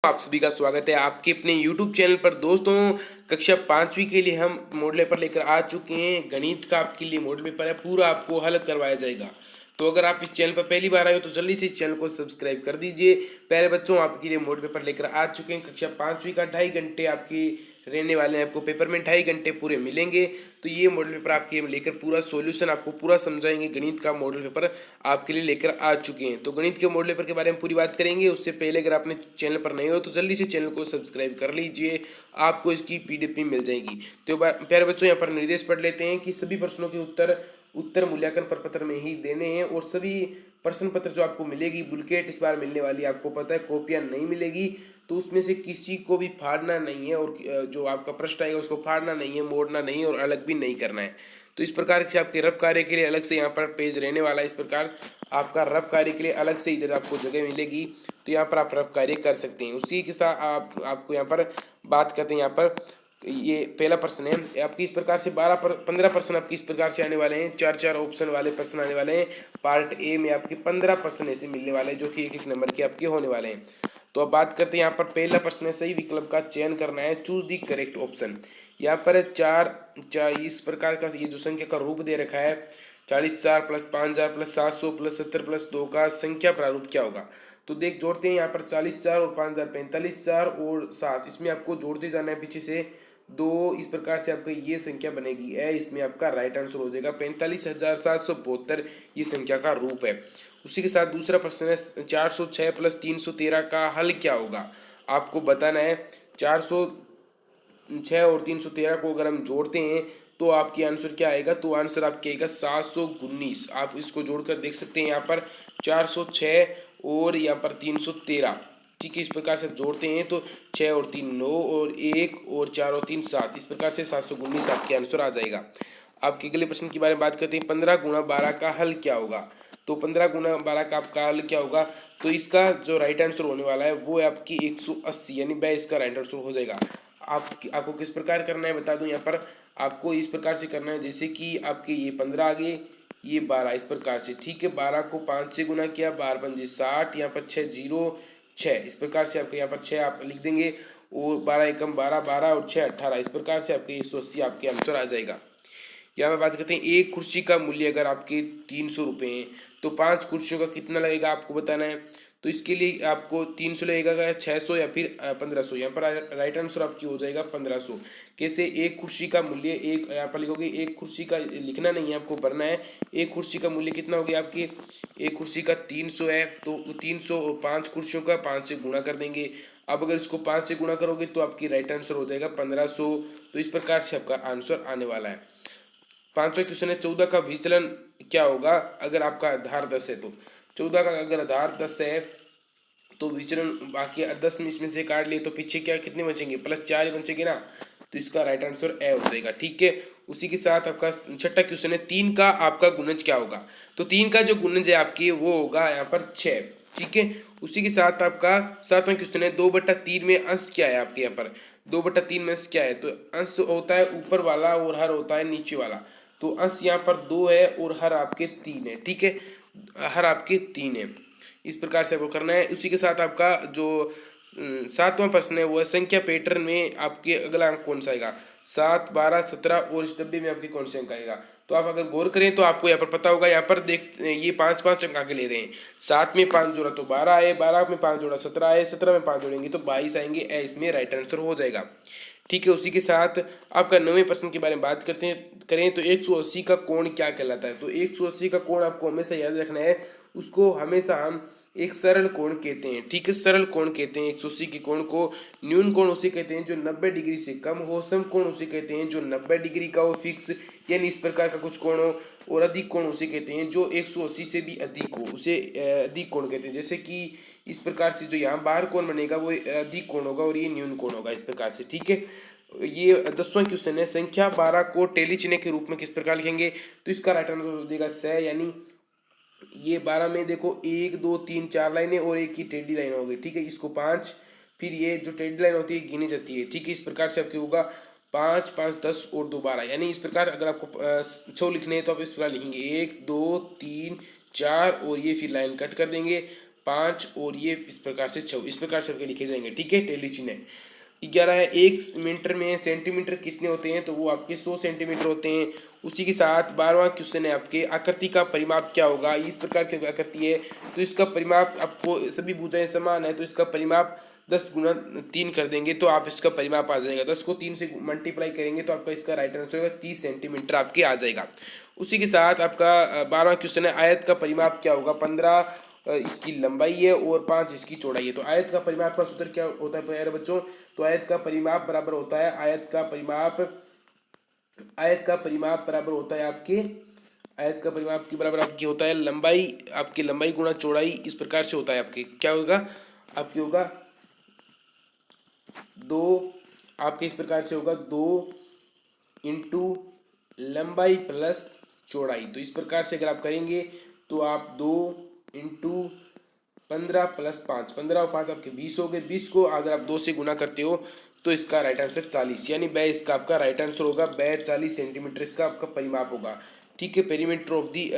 आप सभी का स्वागत है आपके अपने YouTube चैनल पर। दोस्तों, कक्षा 5वीं के लिए हम मॉडल पेपर लेकर आ चुके हैं। गणित का आपके लिए मॉडल पेपर है, पूरा आपको हल करवाया जाएगा। तो अगर आप इस चैनल पर पहली बार आए हो तो जल्दी से इस चैनल को सब्सक्राइब कर दीजिए। प्यारे बच्चों, आपके लिए मॉडल पेपर लेकर आ चुके हैं। कक्षा 5वीं का 2.5 घंटे आपकी रहने वाले हैं। आपको पेपर में 2.5 घंटे पूरे मिलेंगे। तो ये मॉडल पेपर आपके लेकर पूरा सॉल्यूशन आपको पूरा समझाएंगे। गणित का मॉडल पेपर आपके लिए लेकर आ चुके हैं। तो गणित के मॉडल पेपर के बारे में पूरी बात करेंगे। उससे पहले अगर आपने चैनल पर नए हो तो जल्दी से चैनल को सब्सक्राइब कर लीजिए, आपको इसकी पीडीएफ भी मिल जाएगी। तो प्यारे बच्चों, यहाँ पर निर्देश पढ़ लेते हैं कि सभी प्रश्नों के उत्तर मूल्यांकन प्रपत्र में ही देने हैं। और सभी प्रश्न पत्र जो आपको मिलेगी बुलकेट इस बार मिलने वाली है, आपको पता है कॉपियां नहीं मिलेगी। तो उसमें से किसी को भी फाड़ना नहीं है, और जो आपका प्रश्न आएगा उसको फाड़ना नहीं है, मोड़ना नहीं है, और अलग भी नहीं करना है। तो इस प्रकार से आपके रफ कार्य के लिए अलग से यहाँ पर पेज रहने वाला है। इस प्रकार आपका रफ कार्य के लिए अलग से इधर आपको जगह मिलेगी। तो यहाँ पर आप रफ कार्य कर सकते हैं। उसी के साथ आपको यहाँ पर बात करते हैं। यहाँ पर ये पहला प्रश्न है आपकी इस प्रकार से 15 प्रश्न आपकी इस प्रकार से आने वाले हैं। 4 ऑप्शन वाले प्रश्न आने वाले हैं। पार्ट ए में आपके 15 प्रश्न ऐसे मिलने वाले हैं जो कि एक नंबर के आपके होने वाले हैं। तो अब बात करते हैं। यहाँ पर पहला प्रश्न है, सही विकल्प का चयन करना है, चूज दी करेक्ट ऑप्शन। यहाँ पर चार इस प्रकार का ये जो संख्या का रूप दे रखा है, 40,000 प्लस 5,000 प्लस 700 प्लस 70 प्लस 2 का संख्या प्रारूप क्या होगा। तो देख जोड़ते हैं। यहाँ पर 40,000 और 5,000 45,000 और 7, इसमें आपको जोड़ते जाना है पीछे से 2। इस प्रकार से आपका ये संख्या बनेगी है। इसमें आपका राइट आंसर हो जाएगा 45,772, ये संख्या का रूप है। उसी के साथ दूसरा प्रश्न है, 406 प्लस 313 का हल क्या होगा। आपको बताना है 406 और 313 को अगर हम जोड़ते हैं तो आपकी आंसर क्या आएगा। तो आंसर आपके आएगा 719। आप इसको जोड़कर देख सकते हैं। यहाँ पर 406 और यहाँ पर 313, ठीक है। इस प्रकार से जोड़ते हैं तो 6 और 3 9 और 1 और 4 और 3 7, इस प्रकार से 719 आपके आंसर आ जाएगा। आपके अगले प्रश्न के बारे में बात करते हैं। 15 गुणा 12 का हल क्या होगा। तो 15 गुणा 12 का आपका हल क्या होगा। तो इसका जो राइट आंसर होने वाला है वो है आपकी 180, यानी 22 का राइट आंसर हो जाएगा। आपको किस प्रकार करना है बता दूं। यहाँ पर आपको इस प्रकार से करना है, जैसे कि आपके ये 15 आ गए, ये 12 इस प्रकार से, ठीक है। 12 को 5 से गुना किया, 12 पंजे 60, यहाँ पर 6 0 6, इस प्रकार से आपके यहाँ पर 6 आप लिख देंगे। और 12 एकम 12 12 और 6 18, इस प्रकार से आपके 180 आपके आंसर आ जाएगा। यहाँ पर बात करते हैं, एक कुर्सी का मूल्य अगर आपके 300 रुपये हैं तो 5 कुर्सियों का कितना लगेगा आपको बताना है। तो इसके लिए आपको 300 लगेगा, 600 या फिर 1500। यहाँ पर राइट आंसर आपकी हो जाएगा 1500। कैसे, एक कुर्सी का मूल्य, एक यहाँ पर लिखोगे, एक कुर्सी का लिखना नहीं है, आपको भरना है। एक कुर्सी का मूल्य कितना हो गया आपकी, एक कुर्सी का 300 है। तो 300 और 5 कुर्सियों का 5 से गुणा कर देंगे। अब अगर इसको 5 से गुणा करोगे तो आपकी राइट आंसर हो जाएगा 1500। तो इस प्रकार से आपका आंसर आने वाला है। 5वां क्वेश्चन है, 14 का विचलन क्या होगा अगर आपका आधार 10 है। तो 14 का अगर आधार 10 है तो विचलन बाकी 10 में इसमें से काट लिए तो पीछे क्या कितने बचेंगे, +4 ही बचेंगे ना। तो इसका राइट आंसर ए हो जाएगा, ठीक है। उसी के साथ आपका 6वां क्वेश्चन है, 3 का आपका गुणज क्या होगा। तो 3 का जो गुणज है आपकी वो होगा यहाँ पर 6, ठीक है। उसी के साथ आपका 7वां क्वेश्चन है, 2/3 में अंश क्या है आपके यहाँ पर। 2/3 में अंश क्या है। तो अंश होता है ऊपर वाला और हर होता है नीचे वाला। तो अंश यहाँ पर 2 है और हर आपके 3 है, ठीक है। हर आपके 3 है, इस प्रकार से आपको करना है। उसी के साथ आपका जो 7वां प्रश्न है वो है, संख्या पैटर्न में आपके अगला अंक कौन सा आएगा। 7 12 17 और इस डब्बे में आपके कौन से अंक आएगा। तो आप अगर गौर करें तो आपको यहाँ पर पता होगा। यहाँ पर देख, ये 5 अंक आगे ले रहे हैं। 7 में 5 जोड़ा तो 12 आए, 12 में 5 जोड़ा 17 आए, 17 में 5 जोड़ेंगे तो 22 आएंगे। इसमें राइट आंसर हो जाएगा, ठीक है। उसी के साथ आपका 9वें प्रश्न के बारे में बात करें तो 180 का कोण क्या कहलाता है। तो 180 का कोण आपको हमेशा याद रखना है। उसको हमेशा हम एक सरल कोण कहते हैं, ठीक है। सरल कोण कहते हैं 180 के कोण को। न्यून कोण उसे कहते हैं जो 90 डिग्री से कम हो। सम कोण उसे कहते हैं जो 90 डिग्री का हो फिक्स, यानी इस प्रकार का कुछ कोण हो। और अधिक कोण उसे कहते हैं जो 180 से भी अधिक हो, उसे अधिक कोण कहते हैं। जैसे कि इस प्रकार से जो यहाँ बाहर कोण बनेगा वो अधिक कोण होगा और ये न्यून कोण होगा, इस प्रकार से, ठीक है। ये 10वां क्वेश्चन है, संख्या 12 को टेली चिन्ह के रूप में किस प्रकार लिखेंगे। तो इसका राइट आंसर हो जाएगा स, यानी ये 12 में देखो 1 2 3 4 लाइनें और एक ही टेढ़ी लाइन होगी, ठीक है। इसको 5, फिर ये जो टेढ़ी लाइन होती है गिनी जाती है, ठीक है। इस प्रकार से आपके होगा 5 5 10 और 2 12, यानी इस प्रकार अगर आपको 6 लिखने हैं तो आप इस प्रकार लिखेंगे 1 2 3 4 और ये फिर लाइन कट कर देंगे 5 और ये इस प्रकार से 6, इस प्रकार से आपके लिखे जाएंगे। ठीक है, टेली चिन्ह है। 11 है, 1 मीटर में सेंटीमीटर कितने होते हैं, तो वो आपके 100 सेंटीमीटर होते हैं। उसी के साथ 12वां क्वेश्चन है आपके आकृति का परिमाप क्या होगा। इस प्रकार की आकृति है तो इसका परिमाप आपको, सभी भुजाएं समान है तो इसका परिमाप 10 गुना 3 कर देंगे तो आप इसका परिमाप आ जाएगा। 10 को 3 से मल्टीप्लाई करेंगे तो आपका इसका राइट आंसर होगा 30 सेंटीमीटर आपके आ जाएगा। उसी के साथ आपका 12वां क्वेश्चन है आयत का परिमाप क्या होगा। 15 इसकी लंबाई है और 5 इसकी चौड़ाई है। तो आयत का परिमाप का सूत्र क्या होता है प्यारे बच्चों, तो आयत का परिमाप बराबर होता है, आयत का परिमाप बराबर होता है आपके, आयत का परिमाप के बराबर आपकी होता है लंबाई, आपकी लंबाई गुणा चौड़ाई, इस प्रकार से होता है आपके। क्या होगा आपके, होगा 2, आपके इस प्रकार से होगा 2 इंटू लंबाई प्लस चौड़ाई। तो इस प्रकार से अगर आप करेंगे तो आप 2 इंटू 15 प्लस 5, 15 और 5 आपके 20 हो गए। 20 को अगर आप 2 से गुना करते हो तो इसका राइट आंसर 40, यानी बै इसका आपका राइट आंसर होगा। बै 40 सेंटीमीटर इसका आपका परिमाप होगा। ठीक है, perimeter of the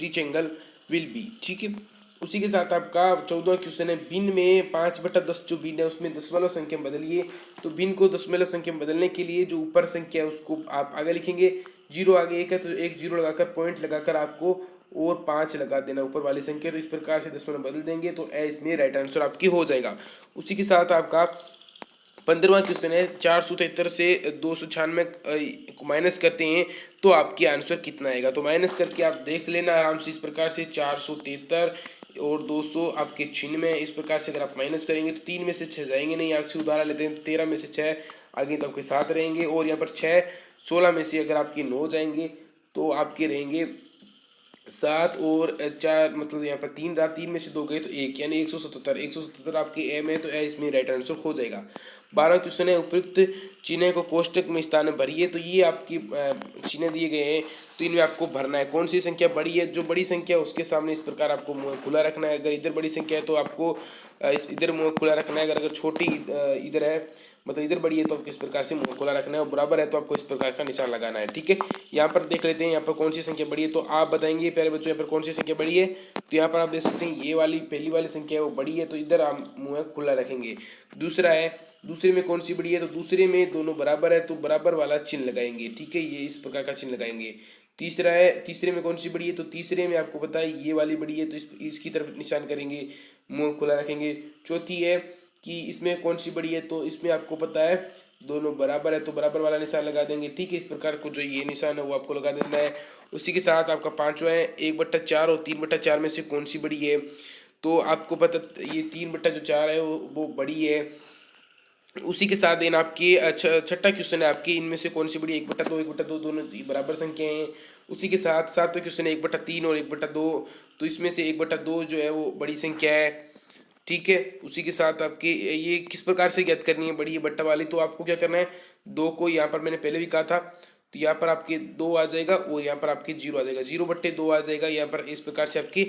rich angle will be. ठीक है, उसी के साथ आपका 14वां क्वेश्चन है, भिन्न में 5/10 जो भिन्न है उसमें दशमलव संख्या बदलिए। तो भिन्न को दशमलव संख्या में बदलने के लिए जो ऊपर संख्या है उसको आप आगे लिखेंगे, 0 आगे 1 है तो एक 0 लगाकर पॉइंट लगाकर आपको और 5 लगा देना ऊपर वाली संख्या। तो इस प्रकार से दशमलव बदल देंगे तो इसमें राइट आंसर आपकी हो जाएगा। उसी के साथ आपका 15वां क्वेश्चन है, 473 से 296 को माइनस करते हैं तो आपके आंसर कितना आएगा। तो माइनस करके आप देख लेना आराम से, इस प्रकार से 473 और 200 आपके चिन्ह में, इस प्रकार से अगर आप माइनस करेंगे तो 3 में से 6 जाएंगे नहीं, यहाँ से उदाहरण लेते हैं 13 में से 6 आगे तो आपके 7 रहेंगे और यहाँ पर 6, 16 में से अगर आपके 9 जाएंगे तो आपके रहेंगे 7 और 4, मतलब यहाँ पर 3 रहा, 3 में से 2 गए तो 1, यानी 177 आपके एम है तो इसमें राइट आंसर हो जाएगा। 12वां क्वेश्चन है, उपयुक्त चिन्ह को कोष्टक में स्थान भरिए। तो ये आपकी चिन्ह दिए गए हैं तो इनमें आपको भरना है कौन सी संख्या बड़ी है। जो बड़ी संख्या है उसके सामने इस प्रकार आपको मुंह खुला रखना है। अगर इधर बड़ी संख्या है तो आपको इधर मुंह खुला रखना है। अगर छोटी इधर है, मतलब इधर बड़ी है तो आपको इस प्रकार से मुंह खुला रखना है, और बराबर है तो आपको इस प्रकार का निशान लगाना है। ठीक है, यहाँ पर देख लेते हैं यहाँ पर कौन सी संख्या बड़ी है। तो आप बताएंगे प्यारे बच्चों यहाँ पर कौन सी संख्या बड़ी है। तो यहाँ पर आप देख सकते हैं ये वाली पहली वाली संख्या है वो बड़ी है तो इधर आप मुंह खुला रखेंगे। दूसरा है, दूसरे में कौन सी बड़ी है, तो दूसरे में दोनों बराबर है तो बराबर वाला चिन्ह लगाएंगे। ठीक है, ये इस प्रकार का चिन्ह लगाएंगे। तीसरा है, तीसरे में कौन सी बड़ी है, तो तीसरे में आपको पता है ये वाली बड़ी है तो इसकी तरफ निशान करेंगे, मुंह खुला रखेंगे। चौथी है कि इसमें कौन सी बड़ी है, तो इसमें आपको पता है दोनों बराबर है तो बराबर वाला निशान लगा देंगे। ठीक है, इस प्रकार को जो ये निशान है वो आपको लगा देना है। उसी के साथ आपका 5वां है, 1/4 और 3/4 में से कौन सी बड़ी है। तो आपको पता ये 3/4 है वो बड़ी है। उसी के साथ देना आपकी छठा क्वेश्चन है आपकी, इनमें से कौन सी बड़ी, 1/2 1/2 दोनों बराबर संख्या हैं। उसी के साथ 7वां क्वेश्चन है 1/3 और 1/2, तो इसमें से 1/2 जो है वो बड़ी संख्या है। ठीक है, उसी के साथ आपके ये किस प्रकार से ज्ञात करनी है बड़ी है बट्टा वाली, तो आपको क्या करना है, 2 को यहाँ पर मैंने पहले भी कहा था तो यहाँ पर आपके 2 आ जाएगा और यहाँ पर आपके 0 आ जाएगा, 0/2 आ जाएगा यहाँ पर इस प्रकार से आपकी,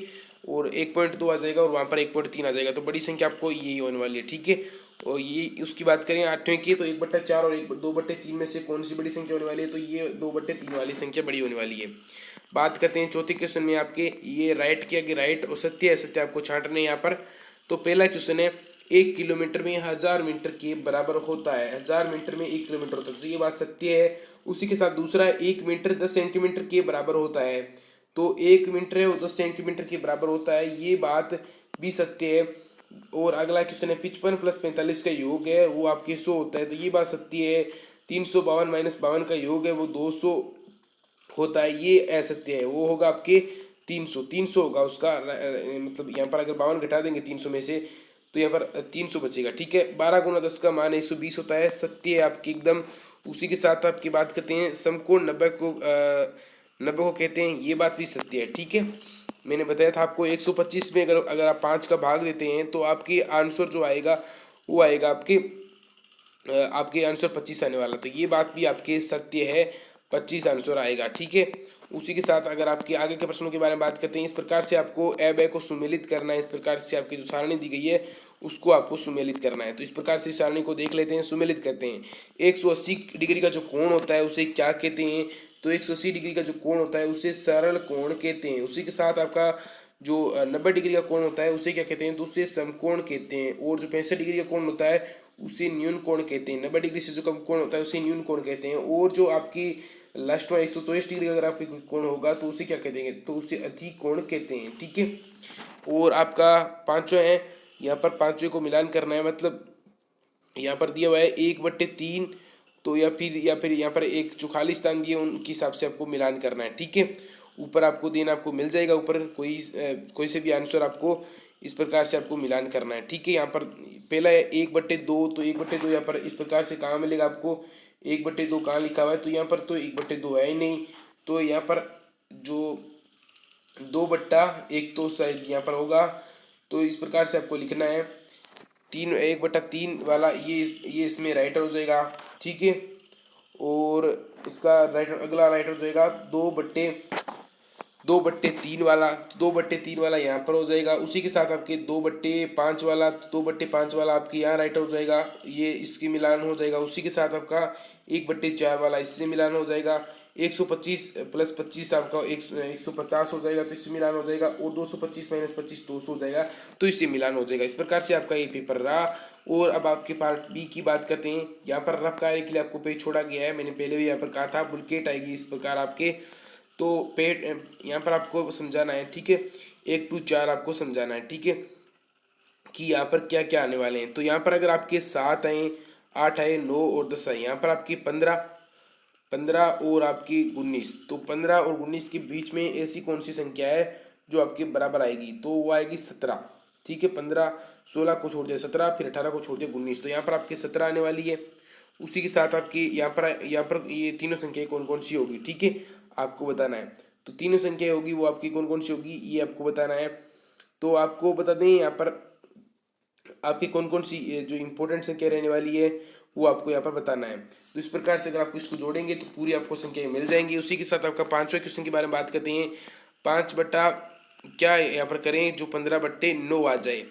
और 1.2 आ जाएगा और वहाँ पर 1.3 आ जाएगा। तो बड़ी संख्या आपको यही होने वाली है। ठीक है, और ये उसकी बात करें 8वें की, तो 1/4 और 2/3 में से कौन सी बड़ी संख्या होने वाली है, तो ये 2/3 वाली संख्या बड़ी होने वाली है। बात करते हैं चौथे क्वेश्चन में आपके, ये राइट के आगे राइट और सत्य असत्य आपको छांटने यहाँ पर। तो पहला क्वेश्चन है, 1 किलोमीटर में 1000 मीटर के बराबर होता है, 1000 मीटर में 1 किलोमीटर होता है, तो ये बात सत्य है। उसी के साथ दूसरा है, 1 मीटर 10 सेंटीमीटर के बराबर होता है, तो 1 मीटर है वो 10 सेंटीमीटर के बराबर होता है, ये बात भी सत्य है। और अगला क्वेश्चन है, 55 + 45 का योग है वो आपके 100 होता है, तो ये बात सत्य है। 352 - 52 का योग है वो 200 होता है, ये असत्य है, वो होगा आपके 300 होगा उसका, मतलब यहाँ पर अगर 52 घटा देंगे 300 में से तो यहाँ पर 300 बचेगा। ठीक है, 12 × 10 का मान 120 होता है, सत्य है आपकी एकदम। उसी के साथ आपकी बात करते हैं, समकोण 90 को कहते हैं, ये बात भी सत्य है। ठीक है, मैंने बताया था आपको 125 में अगर आप 5 का भाग देते हैं तो आपकी आंसर जो आएगा वो आएगा आपके आंसर 25 आने वाला, तो ये बात भी आपके सत्य है, 25 आंसर आएगा। ठीक है, उसी के साथ अगर आपके आगे के प्रश्नों के बारे में बात करते हैं, इस प्रकार से आपको ए बै को सुमेलित करना है, इस प्रकार से आपकी जो सारणी दी गई है उसको आपको सुमेलित करना है। तो इस प्रकार से सारणी को देख लेते हैं, सुमेलित करते हैं। 180 डिग्री का जो कोण होता है उसे क्या कहते हैं, तो 180 डिग्री का जो कोण होता है उसे सरल कोण कहते हैं। उसी के साथ आपका जो 90 डिग्री का कोण होता है उसे क्या कहते हैं, तो उसे समकोण कहते हैं। और जो 65 डिग्री का कोण होता है उसे न्यून कोण कहते हैं। 90 डिग्री से जो कम कोण होता है उसे न्यून कोण कहते हैं। और जो आपकी लास्ट में 124 डिग्री अगर आपकी कोई कोण होगा तो उसे क्या कहते हैं, तो उसे अधिक कोण कहते हैं। ठीक है। और आपका पांचवा है, यहाँ पर पांचवे को मिलान करना है, मतलब यहाँ पर दिया हुआ है 1/3, तो या फिर यहाँ पर एक जो खाली स्थान दिए उनके हिसाब से आपको मिलान करना है। ठीक है। ऊपर आपको देना आपको मिल जाएगा, ऊपर कोई से भी आंसर आपको इस प्रकार से आपको मिलान करना है। ठीक है। यहाँ पर पहला है 1/2, तो 1/2 यहाँ पर इस प्रकार से कहाँ मिलेगा आपको, 1/2 कहाँ लिखा हुआ है, तो यहाँ पर तो 1/2 है ही नहीं, तो यहाँ पर जो 2/1 तो शायद यहाँ पर होगा, तो इस प्रकार से आपको लिखना है। 1/3 वाला ये इसमें राइट हो जाएगा। ठीक है। और इसका अगला राइट हो जाएगा 2/3 वाला, 2/3 वाला यहाँ पर हो जाएगा। उसी के साथ आपके 2/5 वाला, 2/5 वाला आपके यहाँ राइट हो जाएगा, ये इसकी मिलान हो जाएगा। उसी के साथ आपका 1/4 वाला इससे मिलान हो जाएगा। 125 + 25 आपका 150 हो जाएगा, तो इससे मिलान हो जाएगा। और 225 - 25 200 हो जाएगा, तो इससे मिलान हो जाएगा। इस प्रकार से आपका ये पेपर रहा। और अब आपके पार्ट बी की बात करते हैं। यहाँ पर रफ कार्य के लिए आपको पेज छोड़ा गया है, मैंने पहले भी यहाँ पर कहा था बुलकेट आएगी इस प्रकार आपके, तो पेट यहाँ पर आपको समझाना है। ठीक है। 1 to 4 आपको समझाना है। ठीक है, कि यहाँ पर क्या क्या आने वाले हैं। तो यहाँ पर अगर आपके 7 आए, 8 आए, 9 और 10 आए, यहाँ पर आपकी 15 और आपकी 19, तो 15 और 19 के बीच में ऐसी कौन सी संख्या है जो आपके बराबर आएगी, तो वो आएगी 17। ठीक है। 15, 16 को छोड़ दिया 17, फिर 18 को छोड़ दिया 19, तो यहाँ पर आपकी 17 आने वाली है। उसी के साथ आपकी यहाँ पर ये तीनों संख्याएं कौन कौन सी होगी, ठीक है, आपको बताना है। तो तीनों संख्याएं होगी वो आपकी कौन कौन सी होगी ये आपको बताना है। तो आपको बता दें यहाँ पर आपकी कौन कौन सी जो इंपॉर्टेंट संख्या रहने वाली है वो आपको यहाँ पर बताना है। तो इस प्रकार से अगर आप इसको जोड़ेंगे तो पूरी आपको संख्याएं मिल जाएंगी। उसी के साथ आपका 5वें क्वेश्चन के बारे में बात करते हैं। 5 बटा क्या यहाँ पर करें, जो 15/9 आ जाए।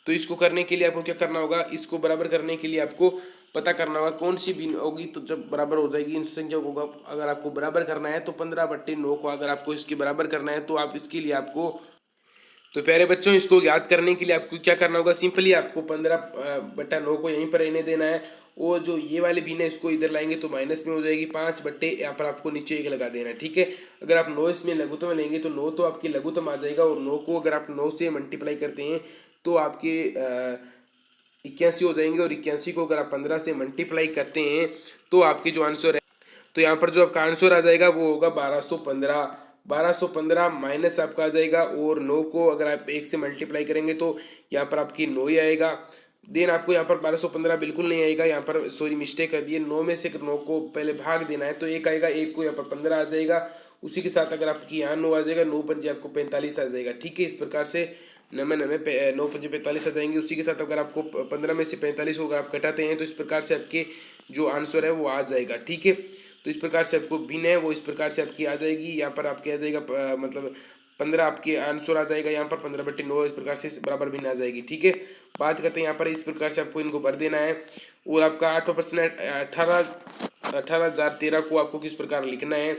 तो इसको करने के लिए आपको क्या करना होगा, इसको बराबर करने के लिए आपको पता करना होगा कौन सी भिन्न होगी। तो जब बराबर हो जाएगी इन संख्याओं को, अगर आपको बराबर करना है तो 15/9 को अगर आपको इसके बराबर करना है तो आप इसके लिए आपको, तो प्यारे बच्चों इसको याद करने के लिए आपको क्या करना होगा, सिंपली आपको 15/9 को यहीं पर रहने देना है। और जो ये वाले भिन्न है इसको इधर लाएंगे तो माइनस में हो जाएगी। 5 बट्टे यहाँ पर आपको नीचे 1 लगा देना है। ठीक है। अगर आप 9 इसमें लघुत्तम लेंगे तो 9 तो आपकी लघुत्तम आ जाएगा, और 9 को अगर आप 9 से मल्टीप्लाई करते हैं तो आपके 81 हो जाएंगे, और 81 को अगर आप 15 से मल्टीप्लाई करते हैं तो आपके जो आंसर है, तो यहाँ पर जो आपका आंसर आ जाएगा वो होगा 1215। 1215 माइनस आपका आ जाएगा, और 9 को अगर आप 1 से मल्टीप्लाई करेंगे तो यहाँ पर आपकी 9 ही आएगा। देन आपको यहाँ पर 1215 बिल्कुल नहीं आएगा, यहाँ पर सॉरी मिस्टेक कर दिए, 9 में से 9 को पहले भाग देना है तो 1 आएगा, 1 को यहाँ पर 15 आ जाएगा। उसी के साथ अगर आपकी यहाँ 9 आ जाएगा, 9 पंजे आपको 45 आ जाएगा। ठीक है। इस प्रकार से 9 पंजे 45 आ जाएंगे। उसी के साथ अगर आपको 15 में से 45 को अगर आप घटाते हैं तो इस प्रकार से आपके जो आंसर है वो आ जाएगा। ठीक है। तो इस प्रकार से आपको भिन्न है वो इस प्रकार से आपकी आ जाएगी। यहाँ पर आपके आ जाएगा मतलब 15 आपके आंसर आ जाएगा, यहाँ पर 15/9 इस प्रकार से बराबर भिन्न आ जाएगी। ठीक है। बात करते हैं यहाँ पर इस प्रकार से आपको इनको भर देना है। और आपका 8वां प्रश्न है 18,013 को आपको किस प्रकार लिखना है,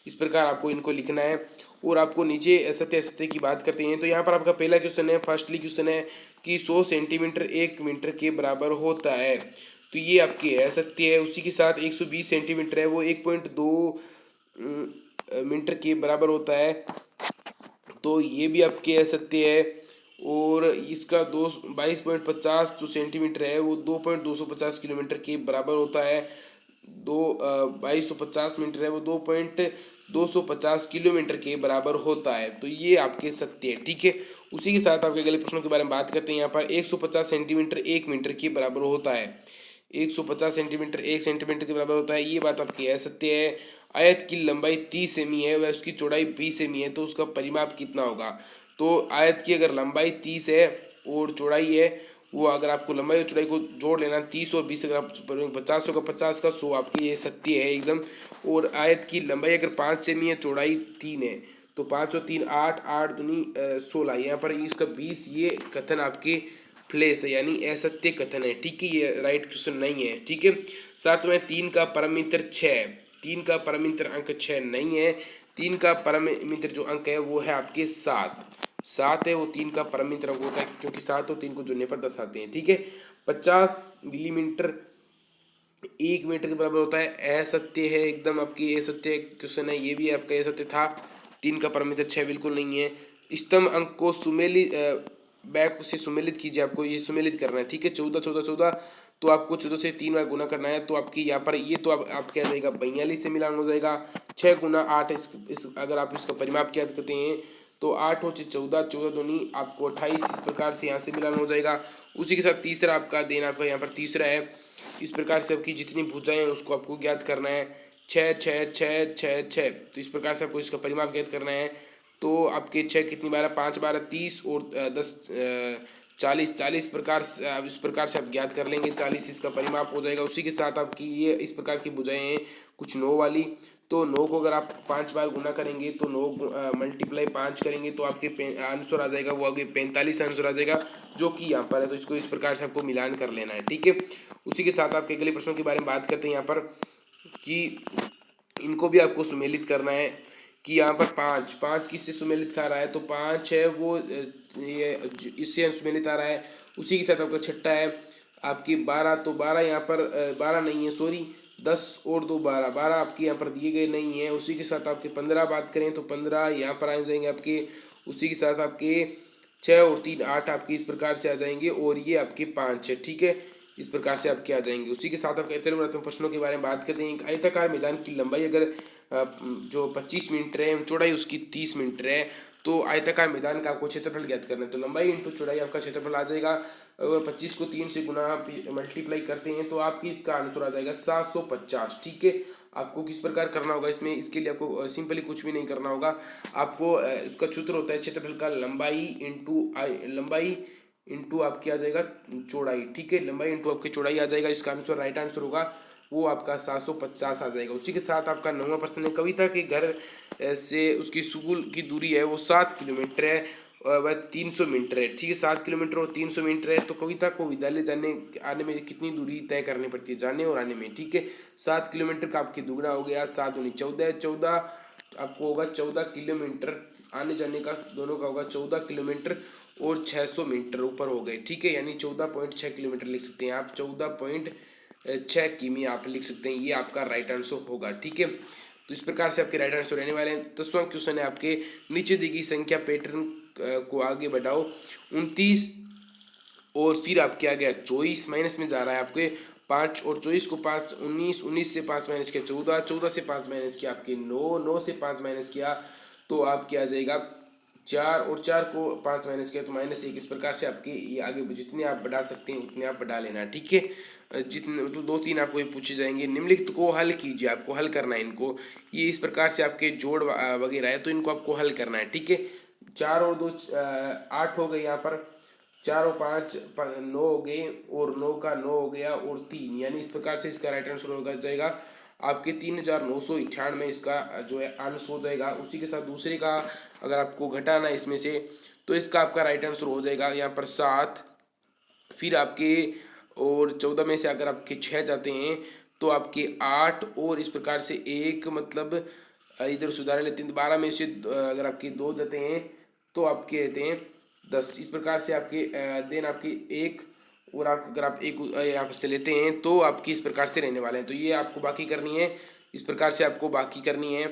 इस प्रकार आपको इनको लिखना है। और आपको नीचे सत्य असत्य की बात करते हैं। तो यहाँ पर आपका पहला क्वेश्चन है, फर्स्टली क्वेश्चन है कि 100 सेंटीमीटर 1 मीटर के बराबर होता है, तो ये आपकी है सत्य है। उसी के साथ 120 सेंटीमीटर है वो 1.2 मीटर के बराबर होता है, तो ये भी आपके सत्य है। और इसका 22.50 जो सेंटीमीटर है वो 2.250 किलोमीटर के बराबर होता है। 2250 मीटर है वो 2.250 किलोमीटर के बराबर होता है, तो ये आपके सत्य है। ठीक है। उसी के साथ आपके अगले प्रश्नों के बारे में बात करते हैं। यहाँ पर 150 सेंटीमीटर 1 मीटर के बराबर होता है। 150 सेंटीमीटर 1 सेंटीमीटर के बराबर होता है, ये बात आपकी है सत्य है। आयत की लंबाई 30 सेमी है व उसकी चौड़ाई 20 सेमी है, तो उसका परिमाप कितना होगा। तो आयत की अगर लंबाई 30 है और चौड़ाई है, वो अगर आपको लंबाई और चौड़ाई को जोड़ लेना 30 और 20 अगर आप 50 होगा 50 का 100 आपकी ये सत्य है एकदम। और आयत की लंबाई अगर 5 सेमी है, चौड़ाई 3 है, तो 5 और 3 8, 8 दूनी 16, यहाँ पर इसका 20, ये कथन आपके फ्लेस है यानी असत्य कथन है। ठीक है। ये राइट क्वेश्चन नहीं है। ठीक है। 7वां 3 का परमित्र 6, 3 का परमित्र अंक 6 नहीं है। 3 का परमित्र जो अंक है वो है आपके 7, 7 है वो 3 का परमित अंक होता है, क्योंकि 7 और 3 को जोड़ने पर 10 आते हैं। ठीक है, 50 मिलीमीटर 1 मीटर के बराबर होता है। असत्य है एकदम, आपकी असत्य क्वेश्चन है, ये भी आपका असत्य था। 3 का परमित 6 बिल्कुल नहीं है। स्तंभ अंक को सुमेलित बैक से सुमेलित कीजिए, आपको ये सुमेलित करना है। ठीक है, 14 14 14, तो आपको 14 से 3 बार गुना करना है। तो आपकी यहाँ पर ये तो अब आप क्या जाएगा, 42 से मिलान हो जाएगा। 6 गुना 8 इस अगर आप इसका परिमाप याद करते हैं तो 8 और 14, 14 दूनी आपको 28, इस प्रकार से यहाँ से मिलान हो जाएगा। उसी के साथ तीसरा आपका देन आपका यहाँ पर तीसरा है। इस प्रकार से आपकी जितनी भुजाएं हैं उसको आपको ज्ञात करना है। 6 6 6 6 6, तो इस प्रकार से आपको इसका परिमाप ज्ञात करना है। तो आपके 6 कितनी 12, 5 12 30 और 10 40 40 प्रकार से आप इस प्रकार से आप ज्ञात कर लेंगे। 40 इसका परिमाप हो जाएगा। उसी के साथ आपकी ये इस प्रकार की भुजाएं हैं कुछ 9 वाली। तो 9 को अगर आप 5 बार गुना करेंगे तो 9 मल्टीप्लाई 5 करेंगे तो आपके आंसर आ जाएगा, वो आगे 45 आंसर आ जाएगा, जो कि यहाँ पर है। तो इसको इस प्रकार से आपको मिलान कर लेना है। ठीक है, उसी के साथ आपके अगले प्रश्नों के बारे में बात करते हैं यहाँ पर, कि इनको भी आपको सुमेलित करना है। कि यहाँ पर 5 5 किससे सुमेलित खा रहा है, तो 5 है वो ये इससे सुमेलित आ रहा है। उसी के साथ आपका छठा है आपकी 12, तो 12 यहाँ पर 12 नहीं है, सॉरी 10 और 2 12, 12 आपके यहाँ पर दिए गए नहीं है। उसी के साथ आपके 15 बात करें तो 15 यहाँ पर आ जाएंगे आपके। उसी के साथ आपके 6 और 3 8 आपके इस प्रकार से आ जाएंगे, और ये आपके 5 है। ठीक है, इस प्रकार से आपके आ जाएंगे। उसी के साथ आपके इतने प्रश्नों के बारे में बात करते हैं। एक आयताकार मैदान की लंबाई अगर जो 25 मीटर है, चौड़ाई उसकी 30 मीटर है, तो आयताकार मैदान का आपको क्षेत्रफल ज्ञात करना है। तो लंबाई इंटू चौड़ाई आपका क्षेत्रफल आ जाएगा। 25 को 3 से गुना मल्टीप्लाई करते हैं तो आपकी इसका आंसर आ जाएगा 750। ठीक है, आपको किस प्रकार करना होगा इसमें, इसके लिए आपको सिंपली कुछ भी नहीं करना होगा। आपको इसका सूत्र होता है क्षेत्रफल का लंबाई इंटू आपकी आ जाएगा चौड़ाई। ठीक है, लंबाई इंटू आपकी चौड़ाई आ जाएगा। इसका आंसर राइट आंसर होगा वो आपका 750 आ जाएगा। उसी के साथ आपका 9वां प्रश्न है, कविता के घर से उसकी स्कूल की दूरी है वो 7 किलोमीटर है, वह 300 मीटर है। ठीक है, 7 किलोमीटर और 300 मीटर है। तो कविता को विद्यालय जाने आने में कितनी दूरी तय करनी पड़ती है, जाने और आने में। ठीक है, 7 किलोमीटर का आपकी दुगना हो गया, 7 दूनी 14 है, 14 आपको होगा 14 किलोमीटर, आने जाने का दोनों का होगा 14 किलोमीटर और 600 मीटर ऊपर हो गए। ठीक है, यानी 14.6 किलोमीटर लिख सकते हैं आप, 14.6 किमी आप लिख सकते हैं। ये आपका राइट आंसर होगा। ठीक है, तो इस प्रकार से आपके राइट आंसर रहने वाले हैं। 10वां क्वेश्चन है आपके, नीचे दी गई संख्या पैटर्न को आगे बढ़ाओ। 29 और फिर आपके आ गया 24, माइनस में जा रहा है आपके 5 और 24 को 5 19, 19 से 5 माइनस किया 14, 14 से 5 माइनस किया आपके 9, 9 से 5 माइनस किया तो आपके आ जाएगा 4, और 4 को 5 माइनस किया तो -1। इस प्रकार से आपके ये आगे जितने आप बढ़ा सकते हैं उतने आप बढ़ा लेना। ठीक है, जितने मतलब 2-3 आपको ये पूछे जाएंगे। निम्नलिखित को हल कीजिए, आपको हल करना है इनको। ये इस प्रकार से आपके जोड़ वगैरह है तो इनको आपको हल करना है। ठीक है, 4 और 2 8 हो गए यहाँ पर, 4 और 5 9 हो गए, और 9 का 9 हो गया, और 3, यानी इस प्रकार से इसका राइट आंसर होगा जाएगा आपके 3998 इसका जो है आंसर हो जाएगा। उसी के साथ दूसरे का अगर आपको घटाना है इसमें से तो इसका आपका राइट आंसर हो जाएगा यहाँ पर 7, फिर आपके और 14 में से अगर आपके 6 जाते हैं तो आपके 8, और इस प्रकार से एक मतलब इधर सुधार लेते हैं तो 12 में से अगर आपके 2 जाते हैं तो आपके रहते हैं 10। इस प्रकार से आपके देन आपके 1, और आप अगर आप एक यहाँ से लेते हैं तो आपकी इस प्रकार से रहने वाले हैं। तो ये आपको बाकी करनी है, इस प्रकार से आपको बाकी करनी है।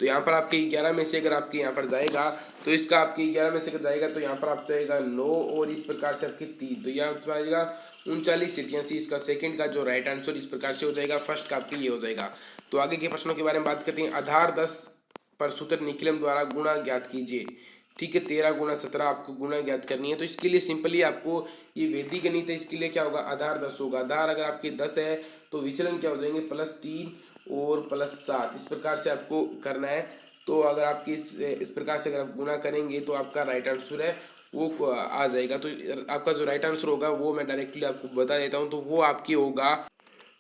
तो यहाँ पर आपके 11 में से अगर आपके यहाँ पर जाएगा तो इसका आपके 11 में से अगर जाएगा तो यहाँ पर आप जाएगा 9, और इस प्रकार से आपके 3, तो यहाँ पर आएगा 39 इसका सेकंड का जो राइट आंसर इस प्रकार से हो जाएगा। फर्स्ट का आपके ये हो जाएगा। तो आगे के प्रश्नों के बारे में बात करते हैं। आधार 10 पर सूत्र निखिलम द्वारा गुणा ज्ञात कीजिए। ठीक है, 13 गुणा 17 आपको गुणा ज्ञात करनी है। तो इसके लिए सिंपली आपको ये वैदिक गणित है, इसके लिए क्या होगा, आधार 10 होगा। आधार अगर आपके 10 है तो विचलन क्या हो जाएंगे, +3 और +7, इस प्रकार से आपको करना है। तो अगर आपकी इस प्रकार से अगर आप गुना करेंगे तो आपका राइट आंसर है वो आ जाएगा। तो आपका जो राइट आंसर होगा वो मैं डायरेक्टली आपको बता देता हूँ, तो वो आपकी होगा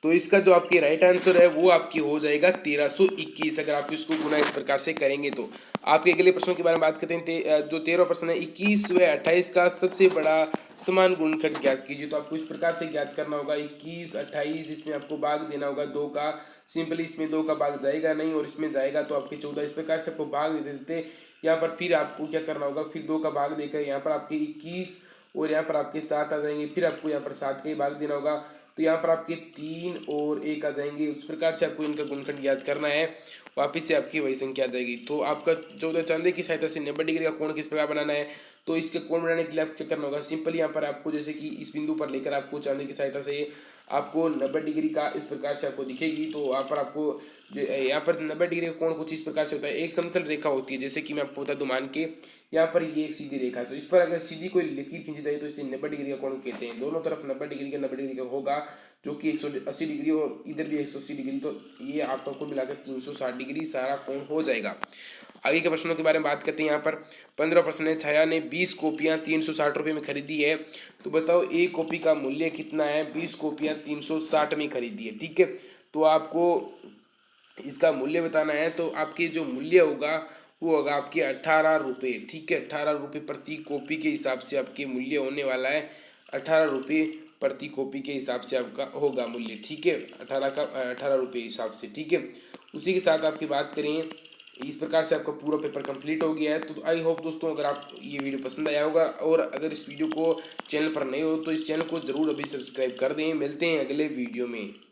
तो इसका जो आपकी राइट आंसर है वो आपकी हो जाएगा 1321, अगर आप इसको गुना इस प्रकार से करेंगे तो। आपके अगले प्रश्नों के बारे में बात करते हैं। जो 13वां प्रश्न है, 21 व 28 का सबसे बड़ा समान गुणनखंड ज्ञात कीजिए। तो आपको इस प्रकार से ज्ञात करना होगा, 21 28, इसमें आपको भाग देना होगा 2 का। सिंपली इसमें 2 का भाग जाएगा नहीं और इसमें जाएगा तो आपके 14। इस प्रकार से आपको भाग दे देते यहाँ पर। फिर आपको क्या करना होगा, फिर 2 का भाग देकर यहाँ पर आपके 21 और यहाँ पर आपके 7 आ जाएंगे। फिर आपको यहाँ पर 7 का ही भाग देना होगा, तो यहाँ पर आपके 3 और 1 आ जाएंगे। उस प्रकार से आपको इनका गुणनखंड ज्ञात करना है। वापिस से आपकी वही संख्या आ जाएगी। तो आपका 14 चांदे की सहायता से 90 डिग्री का कोण किस प्रकार बनाना है। तो इसके कोण बनाने के लिए आपको क्या करना होगा, सिंपल यहाँ पर आपको जैसे कि इस बिंदु पर लेकर आपको चांदी की सहायता से आपको 90 डिग्री का इस प्रकार से आपको दिखेगी। तो यहाँ पर आपको जो यहाँ पर 90 डिग्री का कोण कुछ इस प्रकार से होता है। एक समतल रेखा होती है, जैसे कि मैं आपको बता दूं, मान के यहाँ पर ये एक सीधी रेखा है, तो इस पर अगर सीधी कोई लकीर खींची जाए तो इसे 90 डिग्री का कोण कहते हैं। दोनों तरफ 90 डिग्री का होगा, जो कि 180 डिग्री और इधर भी 180 डिग्री, तो ये आपका कुल मिलाकर 360 डिग्री सारा कोण हो जाएगा। आगे के प्रश्नों के बारे में बात करते हैं। यहाँ पर 15 प्रश्न है। छाया ने 20 कॉपियाँ 360 रुपये में खरीदी है, तो बताओ एक कॉपी का मूल्य कितना है। 20 कॉपियाँ 360 में खरीदी है, ठीक है। तो आपको इसका मूल्य बताना है। तो आपके जो मूल्य होगा वो होगा आपके 18 रुपये, ठीक है। 18 रुपये प्रति कॉपी के हिसाब से आपके मूल्य होने वाला है। 18 रुपये प्रति कॉपी के हिसाब से आपका होगा मूल्य, ठीक है। 18 रुपये हिसाब से, ठीक है। उसी के साथ आपकी बात करें, इस प्रकार से आपका पूरा पेपर कंप्लीट हो गया है। तो आई होप दोस्तों अगर आप ये वीडियो पसंद आया होगा, और अगर इस वीडियो को चैनल पर नए हो तो इस चैनल को ज़रूर अभी सब्सक्राइब कर दें। मिलते हैं अगले वीडियो में।